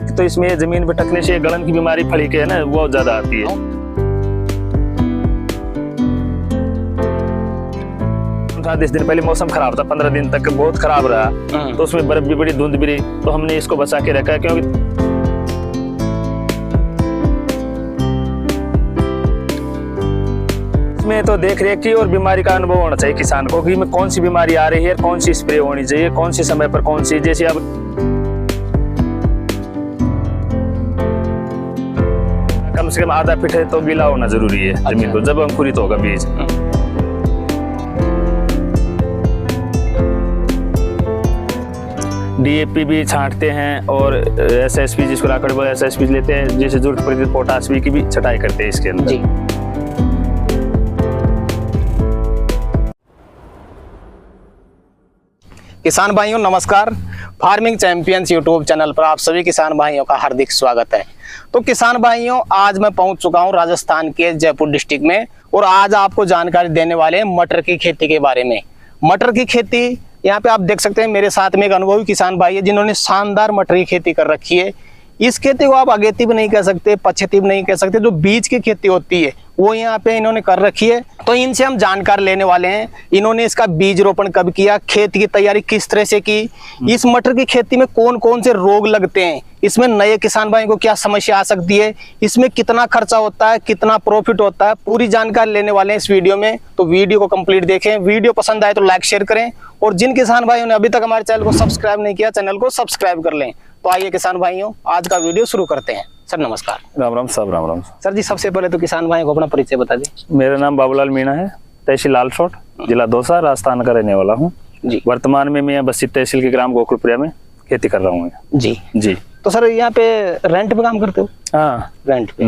तो इसमें जमीन पे टकने से गलन की बीमारी फली के है ना वो ज्यादा आती है। 10 दिन पहले मौसम खराब था, 15 दिन तक बहुत खराब रहा, तो उसमें बर्फ भी बड़ी, धुंध भी रही, तो हमने इसको बचा के रखा क्योंकि इसमें तो देख रेख की और बीमारी का अनुभव होना चाहिए किसान को कि में कौन सी बीमारी आ रही है, कौन सी स्प्रे होनी चाहिए, कौन सी समय पर कौन सी। जैसे अब कम से कम आधा फीट है तो गीला होना जरूरी है जमीन को, जब अंकुरित होगा बीज। डीएपी भी छांटते हैं और एसएसपी जिसको राकड़ बोलते हैं एसएसपी लेते हैं, जैसे जरूरत पड़ती है पोटाश की भी छटाई करते हैं इसके अंदर जी। किसान भाइयों नमस्कार, फार्मिंग चैंपियंस यूट्यूब चैनल पर आप सभी किसान भाइयों का हार्दिक स्वागत है। तो किसान भाइयों आज मैं पहुंच चुका हूं राजस्थान के जयपुर डिस्ट्रिक्ट में और आज आपको जानकारी देने वाले हैं मटर की खेती के बारे में। मटर की खेती यहाँ पे आप देख सकते हैं, मेरे साथ में एक अनुभवी किसान भाई है जिन्होंने शानदार मटर की खेती कर रखी है। इस खेती को आप अगेती भी नहीं कह सकते, पछेती भी नहीं कह सकते, जो बीज की खेती होती है वो यहाँ पे इन्होंने कर रखी है। तो इनसे हम जानकारी लेने वाले हैं, इन्होंने इसका बीज रोपण कब किया, खेत की तैयारी किस तरह से की, इस मटर की खेती में कौन कौन से रोग लगते हैं, इसमें नए किसान भाई को क्या समस्या आ सकती है, इसमें कितना खर्चा होता है, कितना प्रॉफिट होता है, पूरी जानकारी लेने वाले हैं इस वीडियो में। तो वीडियो को कंप्लीट देखें, वीडियो पसंद आए तो लाइक शेयर करें और जिन किसान भाइयों ने अभी तक हमारे चैनल को सब्सक्राइब नहीं किया चैनल को सब्सक्राइब कर लें। तो आइए किसान भाइयों आज का वीडियो शुरू करते हैं। सर नमस्कार। राम राम साहब, राम राम सर जी। सबसे पहले तो किसान भाइयों को अपना परिचय बता दें। मेरा नाम बाबूलाल मीणा है, तहसील लालसोट, जिला दौसा, राजस्थान का रहने वाला हूँ जी। वर्तमान में मैं बस्सी तहसील के ग्राम गोकुलपुरिया में खेती कर रहा हूँ जी जी। तो सर यहाँ पे रेंट पे काम करते हो? हाँ रेंट पे।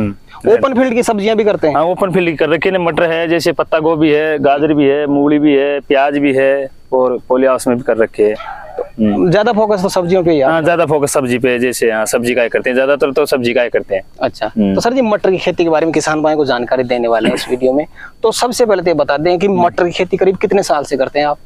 ओपन फील्ड की सब्जियां भी करते हैं? हाँ ओपन फील्ड कर रखे हैं, मटर है, जैसे पत्ता गोभी है, गाजर भी है, मूली भी है, प्याज भी है और पोली हाउस में भी कर रखे है। ज्यादा फोकस तो सब्जियों पे ही है? हाँ ज्यादा फोकस सब्जी पे, जैसे हाँ सब्जी का करते हैं, ज्यादातर तो सब्जी का करते हैं। अच्छा तो सर जी मटर की खेती के बारे में किसान भाई को जानकारी देने वाले हैं इस वीडियो में। तो सबसे पहले तो बता दें कि मटर की खेती करीब कितने साल से करते हैं आप?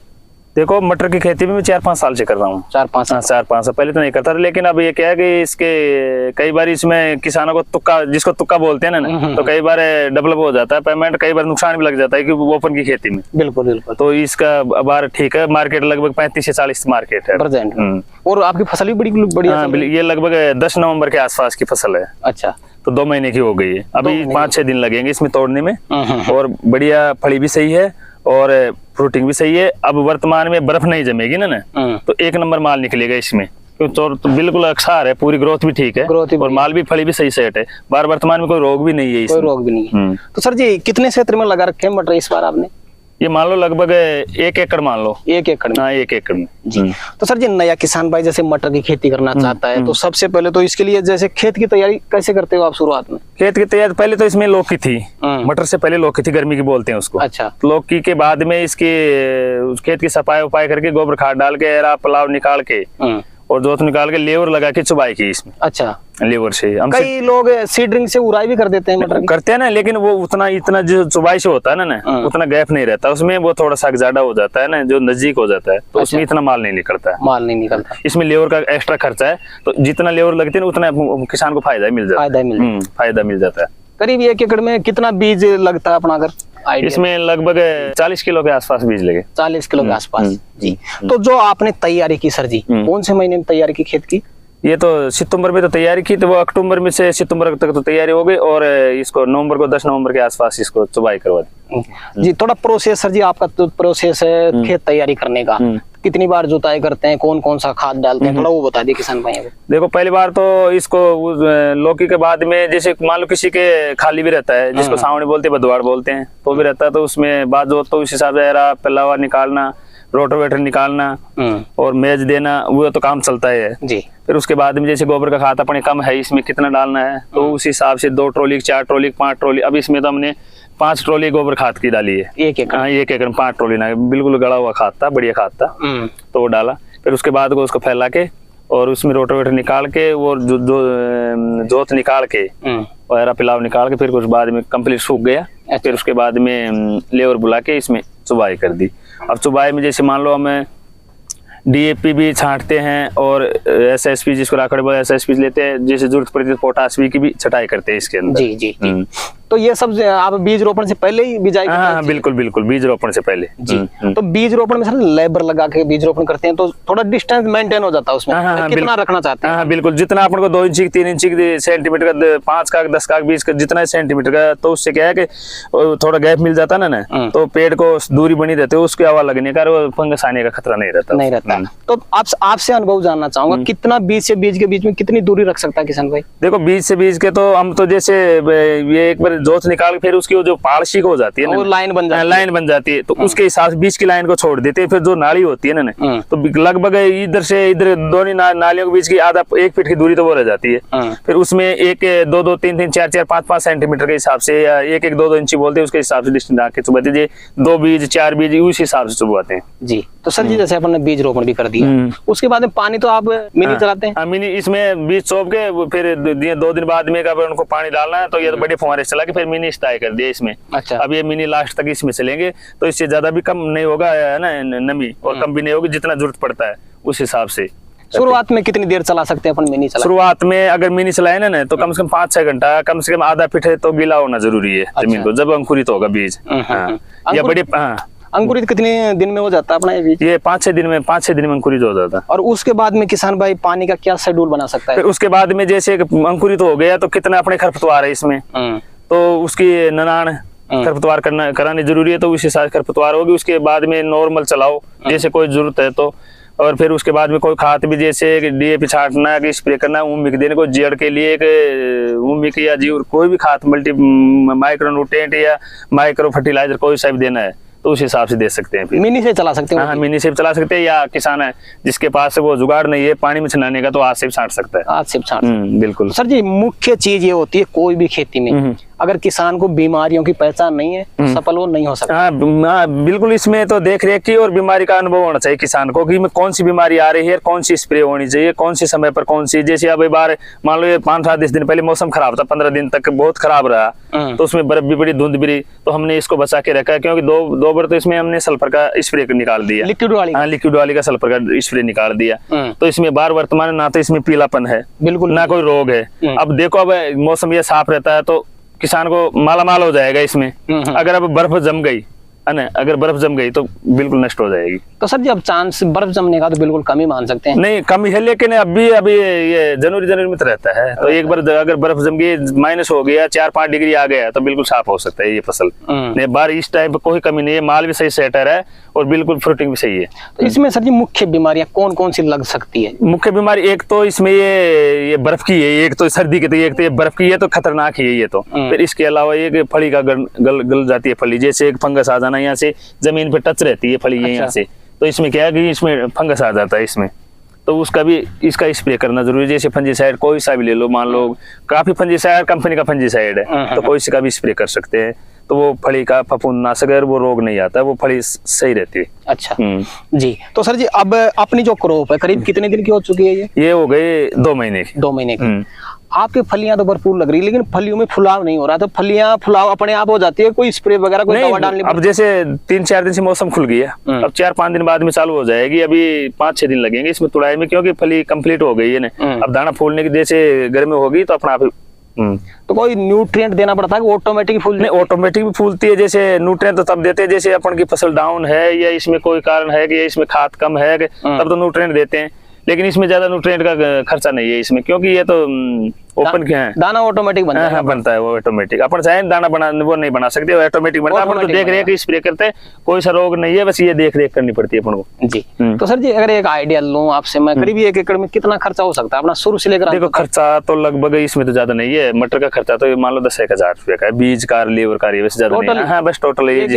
देखो मटर की खेती में मैं 4-5 साल से कर रहा हूँ। 4-5 साल पहले तो नहीं करता था, लेकिन अब ये क्या है कि इसके कई बार इसमें किसानों को तुक्का, जिसको तुक्का बोलते हैं ना, तो कई बार डेवलप हो जाता है पेमेंट, कई बार नुकसान भी लग जाता है कि ओपन की खेती में। बिल्कुल बिल्कुल। तो इसका बार ठीक है, मार्केट लगभग 35 से 40 मार्केट है प्रेजेंट। और आपकी फसल भी बड़ी बढ़िया? ये लगभग 10 नवंबर के आसपास की फसल है। अच्छा तो 2 महीने की हो गई है, अभी 5-6 दिन लगेंगे इसमें तोड़ने में। और बढ़िया फली भी सही है और फ्रूटिंग भी सही है। अब वर्तमान में बर्फ नहीं जमेगी ना तो 1 नंबर माल निकलेगा इसमें, तो बिल्कुल अक्सार है, पूरी ग्रोथ भी ठीक है और माल भी फली भी सही सेट है। वर्तमान में कोई रोग भी नहीं है इसमें। कोई रोग भी नहीं है। तो सर जी कितने क्षेत्र में लगा रखे हैं मटर इस बार आपने? ये मान लो लगभग 1 एकड़ मान लो। 1 एकड़ में? हाँ 1 एकड़ में जी। तो सर जी नया किसान भाई जैसे मटर की खेती करना चाहता है तो सबसे पहले तो इसके लिए जैसे खेत की तैयारी कैसे करते हो आप शुरुआत में? खेत की तैयारी पहले तो इसमें लौकी थी, मटर से पहले लौकी थी, गर्मी की बोलते हैं उसको। अच्छा। लौकी के बाद में इसकी खेत की सफाई उपाय करके गोबर खाद डाल के एरा पलाव निकाल के और जोत निकाल के लेवर लगा के चुबाई की इसमें। अच्छा लेवर से कई लोग सीडरिंग से उड़ाई भी कर देते हैं मटर करते हैं ना, लेकिन वो इतना जो चुबाई से होता है ना उतना गैप नहीं रहता उसमें, वो थोड़ा सा ज्यादा हो जाता है ना, जो नजदीक हो जाता है तो उसमें इतना माल नहीं निकलता है। माल नहीं निकलता, इसमें लेवर का एक्स्ट्रा खर्चा है, तो जितना लेवर लगती है उतना किसान को फायदा मिल जाता है। करीब 1 एकड़ में कितना बीज लगता है अपना अगर? इसमें लगभग 40 किलो के आसपास बीज लगे। 40 किलो के आसपास जी। तो जो आपने तैयारी की सर जी, कौन से महीने में तैयारी की खेत की? ये तो सितंबर में तो तैयारी की, तो वो अक्टूबर में से सितंबर तक तो तैयारी हो गई और इसको नवंबर को 10 नवंबर के आसपास इसको चुबाई करवा दी जी। थोड़ा प्रोसेस सर जी आपका तो प्रोसेस है खेत तैयारी करने का, कितनी बार जुताई करते हैं, कौन कौन सा खाद डालते हैं, थोड़ा वो बता दिए किसान भाइयों को। देखो पहली बार तो इसको लौकी के बाद में जैसे मान लो किसी के खाली भी रहता है, जिसको सावणी बोलते हैं, बदवाड़ बोलते हैं, तो भी रहता है, तो उसमें बाद जो तो उस हिसाब से पहला निकालना, रोटोवेटर निकालना और मेज देना, वो तो काम चलता है जी। फिर उसके बाद में जैसे गोबर का खाद अपने कम है, इसमें कितना डालना है, तो उस हिसाब से 2 ट्रॉली 4 ट्रॉली 5 ट्रॉली, अब इसमें तो हमने 5 ट्रॉली गोबर खाद की डाली है। 1 एकड़? हाँ 1 एकड़ 5 ट्रॉली ना, बिल्कुल गड़ा हुआ खाद था, बढ़िया खाद था, तो वो डाला। फिर उसके बाद उसको फैला के और उसमें रोटोवेटर निकाल के वो जोत निकाल के और एरा पिलाव निकाल के फिर कुछ बाद में कंप्लीट सूख गया। फिर उसके बाद में लेबर बुला के इसमें चुबाई कर दी। अब चुबाई में जैसे मान लो हमें डीएपी भी छांटते हैं और एसएसपी जिसको राखड़ बोलते हैं एसएसपी लेते हैं, जैसे जरूरत पड़ती है पोटाश की भी छटाई करते हैं इसके अंदर। जी जी जी। तो ये सब आप बीज रोपण से पहले ही बिजाई करते हैं? हाँ, बिल्कुल बिल्कुल, बीज रोपण से पहले जी। तो बीज रोपण में सर लेबर लगा के बीज रोपण करते हैं तो थोड़ा डिस्टेंस मेंटेन हो जाता है उसमें। कितना रखना चाहते हैं? हाँ बिल्कुल, जितना अपन को 2 इंच 3 इंच सेंटीमीटर का 5 का 10 का 20 का जितना सेंटीमीटर का, तो उससे क्या है कि थोड़ा गैप मिल जाता है ना, तो पेड़ को दूरी बनी रहती है, उसकी हवा लगने का वो फंगस आने का खतरा नहीं रहता। तो आपसे अनुभव जानना चाहूंगा, कितना बीज से बीज के बीच में कितनी दूरी रख सकता है किसान भाई? देखो बीज से बीज के तो हम तो जैसे ये एक बार जोत निकाल फिर उसकी जो पारशी हो जाती है ना, लाइन बन जाती है तो उसके हिसाब से बीच की लाइन को छोड़ देते हैं। फिर जो नाली होती है ना, तो लगभग इधर से इधर दोनों नालियों के बीच की आधा 1 फीट की दूरी तो वो रह जाती है। फिर उसमें 1 2 2 3 3 4 4 5 5 सेंटीमीटर के हिसाब से या 1 1 2 2 इंची बोलते हैं, उसके हिसाब से डिस्टेंस आके चुबाते हैं। 2 बीज 4 बीज उस हिसाब से चुबाते हैं जी। तो सर जी जैसे अपन ने बीज रोपण भी कर दिया, उसके बाद में पानी तो आप मिनी चलाते हैं? मिनी इसमें बीज चौप के फिर 2 दिन बाद में अगर उनको पानी डालना है तो ये बड़े फुहारे चला के फिर मिनी स्टाई कर दिया इसमें। अच्छा। अब ये मिनी लास्ट तक इसमें चलेंगे तो इससे ज्यादा भी कम नहीं होगा ना नमी, और कम भी नहीं होगी, जितना जरूरत पड़ता है उस हिसाब से। शुरुआत में कितनी देर चला सकते हैं अपन मिनी चला? शुरुआत में अगर मिनी चलाए ना तो कम से कम 5-6 घंटा, कम से कम आधा फीट तो गीला होना जरूरी है जमीन को, जब अंकुरित होगा बीज। या बड़े अंकुरित कितने दिन में हो जाता है अपना ये बीज? ये 5-6 दिन में अंकुरित हो जाता है। और उसके बाद में किसान भाई पानी का क्या शेड्यूल बना सकता है? फिर उसके बाद में जैसे अंकुरित हो गया तो कितना अपने खरपतवार है इसमें, तो उसकी ननाण खरपतवार करानी जरूरी है, तो उस हिसाब से खरपतवार होगी। उसके बाद में नॉर्मल चलाओ जैसे कोई जरूरत है तो, और फिर उसके बाद में कोई खाद भी जैसे डीएपी छांटना है, स्प्रे करना है, उमिक देने को जड़ के लिए एक उमिक या जीव कोई भी खाद मल्टी माइक्रो न्यूट्रिएंट या माइक्रो फर्टिलाइजर कोई सा भी देना है तो उस हिसाब से दे सकते हैं। फिर मिनी से चला सकते हैं? हाँ, मिनी से भी चला सकते हैं, या किसान है जिसके पास वो जुगाड़ नहीं है पानी में छनाने का तो हाथ से भी छांट सकता है। हाथ से छांट बिल्कुल। सर जी मुख्य चीज ये होती है कोई भी खेती में, अगर किसान को बीमारियों की पहचान नहीं है सफल वो नहीं हो सकता। हाँ बिल्कुल, इसमें तो देख रेख की और बीमारी का अनुभव होना चाहिए किसान को कि कौन सी बीमारी आ रही है, कौन सी स्प्रे होनी चाहिए, कौन सी समय पर कौन सी। जैसे अब बार मान लो 5-7 दिन पहले मौसम खराब था, 15 दिन तक बहुत खराब रहा, तो उसमें बर्फ भी पड़ी, धुंध भी रही, तो हमने इसको बचा के रखा है, क्योंकि दो बार तो इसमें हमने सल्फर का स्प्रे निकाल दिया, लिक्विड वाली का सल्फर का स्प्रे निकाल दिया। तो इसमें बार वर्तमान ना तो इसमें पीलापन है बिल्कुल, ना कोई रोग है। अब देखो अब मौसम ये साफ रहता है तो किसान को मालामाल हो जाएगा इसमें। अगर अब बर्फ जम गई है ना, अगर बर्फ जम गई तो बिल्कुल नष्ट हो जाएगी। तो सर जी अब चांस बर्फ जमने का तो बिल्कुल कम ही मान सकते हैं? नहीं कम ही है, लेकिन अभी ये जनवरी में तो रहता है, तो एक बार अगर बर्फ जम गई माइनस हो गया 4-5 डिग्री आ गया तो बिल्कुल साफ हो सकता है ये फसल। नहीं बार इस टाइम पे कोई कमी नहीं है, माल भी सही सेटर है और बिल्कुल फ्रूटिंग भी सही है। तो इसमें सर जी मुख्य बीमारियां कौन कौन सी लग सकती है? मुख्य बीमारी एक तो इसमें ये बर्फ की है, एक तो सर्दी की, तो एक तो ये बर्फ की है तो खतरनाक ही है ये तो। फिर इसके अलावा एक फली का गल जाती है फली, जैसे एक फंगस आ जाना, यहाँ से जमीन पे टच रहती है फली यहाँ से, तो इसमें क्या है कि इसमें फंगस आ जाता है इसमें, तो उसका भी इसका स्प्रे करना जरूरी है। जैसे फंजीसाइड कोई सा भी ले लो, मान लो काफी फंजीसाइड कंपनी का फंजीसाइड है तो कोई सी का भी स्प्रे कर सकते हैं, तो वो फली का फफूंदनाशक है, वो रोग नहीं आता, वो फली सही रहती है। अच्छा जी। तो सर जी अब अपनी जो क्रॉप है करीब कितने दिन की हो चुकी है? ये हो गए 2 महीने की। 2 महीने की। आपके फलियां तो भरपूर लग रही है, लेकिन फलियों में फुलाव नहीं हो रहा, तो फलियां फुलाव अपने आप हो जाती है? कोई स्प्रे वगैरह कोई दवा डालनी? अब जैसे 3-4 दिन से मौसम खुल गया, अब 4-5 दिन बाद में चालू हो जाएगी, अभी 5-6 दिन लगेंगे इसमें तुड़ाई में, क्योंकि फली कंप्लीट हो गई है ना। अब दाना फूलने की जैसे गर्मी होगी तो अपना आप तो कोई न्यूट्रिएंट देना पड़ता है कि ऑटोमेटिक फूल? नहीं, ऑटोमेटिक भी फूलती है। जैसे न्यूट्रिएंट तो तब देते हैं जैसे अपन की फसल डाउन है या इसमें कोई कारण है कि इसमें खाद कम है, तब तो न्यूट्रिएंट देते हैं, लेकिन इसमें ज्यादा न्यूट्रिएंट का खर्चा नहीं है इसमें, क्योंकि ये तो ओपन क्या है, दाना ऑटोमेटिक बनता है। बनता है वो ऑटोमेटिक, अपन चाहे दाना वो नहीं बना सकते, वो ऑटोमेटिक बनता है। अपन तो देख रेख स्प्रे करते हैं, कोई सा रोग नहीं है, बस ये देख रेख करनी पड़ती है अपन को जी। तो सर जी अगर एक आइडिया लूं आपसे मैं, करीब 1 एकड़ में कितना खर्चा हो सकता है अपना शुरू से लेकर? देखो खर्चा तो लगभग इसमें तो ज्यादा नहीं है, मटर का खर्चा तो मान लो 10,000 रुपए का है, बीज का लेबर का वैसे ज्यादा नहीं है। बस टोटल 1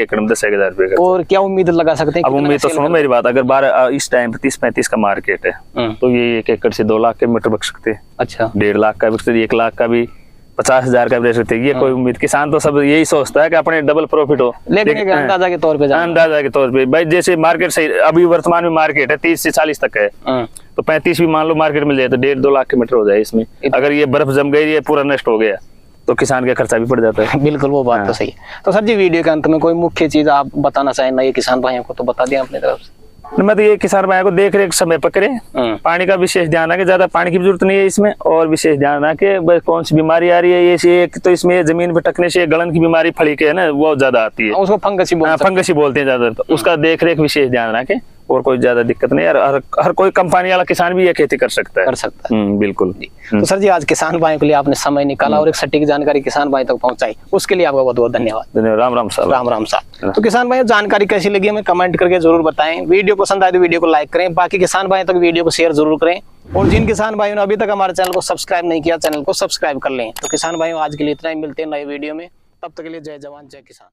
एकड़ में 10,000 रुपए का। और क्या उम्मीद लगा सकते हैं? अब उम्मीद तो सुनो मेरी बात, अगर इस टाइम 30-35 का मार्केट है तो ये 1 एकड़ से 2 लाख के मीटर बिक सकते हैं। अच्छा, 1.5 लाख का बिक सकते, 1 लाख का भी 50,000 का भी सकते हैं। ये कोई उम्मीद, किसान तो सब यही सोचता है कि अपने डबल प्रॉफिट हो, लेकिन अंदाजा के तौर पे भाई जैसे मार्केट सही अभी वर्तमान में मार्केट है 30 से 40 तक है, तो 35 भी मान लो मार्केट मिल जाए तो 1.5-2 लाख के मीटर हो जाए इसमें। अगर ये बर्फ जम गई, ये पूरा नष्ट हो गया तो किसान का खर्चा भी पड़ जाता है। बिल्कुल वो बात तो सही है। तो सर जी वीडियो के अंत में कोई मुख्य चीज आप बताना चाहें नए किसान भाइयों को तो बता दें अपनी तरफ से। मतलब ये किसान भाई को देख रेख समय पर करे, पानी का विशेष ध्यान रखे, ज्यादा पानी की भी जरूरत नहीं है इसमें, और विशेष ध्यान रखे बस कौन सी बीमारी आ रही है ये एक तो इसमें जमीन पे टकने से गलन की बीमारी फली के है ना वो ज्यादा आती है, उसको फंगस ही फंगस ही बोलते हैं ज्यादा, तो उसका देख रेख विशेष ध्यान रखे और कोई ज्यादा दिक्कत नहीं है। हर कोई कंपनी वाला किसान भी ये खेती कर सकता है। बिल्कुल। तो सर जी आज किसान भाइयों के लिए आपने समय निकाला और एक सटीक जानकारी किसान भाई तक पहुंचाई, उसके लिए आपका बहुत बहुत धन्यवाद। राम राम साहब। राम राम साहब। तो किसान भाइयों जानकारी कैसी लगी हमें कमेंट करके जरूर बताएं, वीडियो पसंद आए तो वीडियो को लाइक करें, बाकी किसान भाइयों तक वीडियो को शेयर जरूर करें, और जिन किसान भाइयों ने अभी तक हमारे चैनल को सब्सक्राइब नहीं किया चैनल को सब्सक्राइब कर लें। तो किसान भाइयों आज के लिए इतना ही, मिलते हैं नए वीडियो में, तब तक के लिए जय जवान जय किसान।